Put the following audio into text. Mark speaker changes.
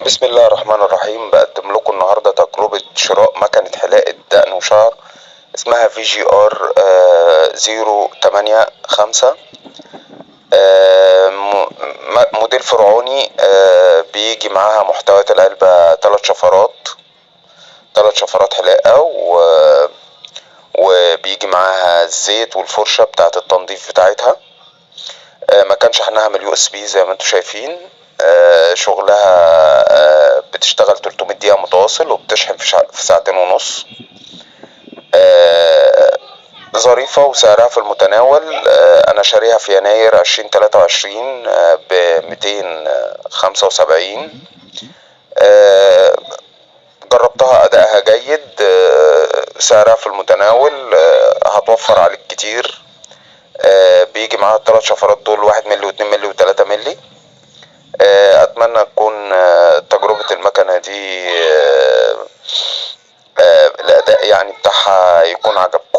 Speaker 1: بسم الله الرحمن الرحيم. بقدم لكم النهاردة تجربة شراء مكنة حلاقة دقن وشعر اسمها VGR 085. موديل فرعوني. بيجي معاها محتويات العلبة 3 شفرات حلاقة، وبيجي معاها الزيت والفرشة بتاعة التنظيف بتاعتها. مكان شحنها من USB زي ما انتم شايفين. شغلها بتشتغل 300 دقيقة متواصل، وبتشحن في ساعتين ونص. ظريفة وسعرها في المتناول. أنا شاريها في يناير 2023 ب275. جربتها، أدائها جيد. سعرها في المتناول. هتوفر عليك كتير. بيجي معاها ال3 شفرات دول، 1 ملي و2 ملي و3 ملي. اتمنى تكون تجربة المكنة دي الاداء يعني بتاعها يكون عجبكم.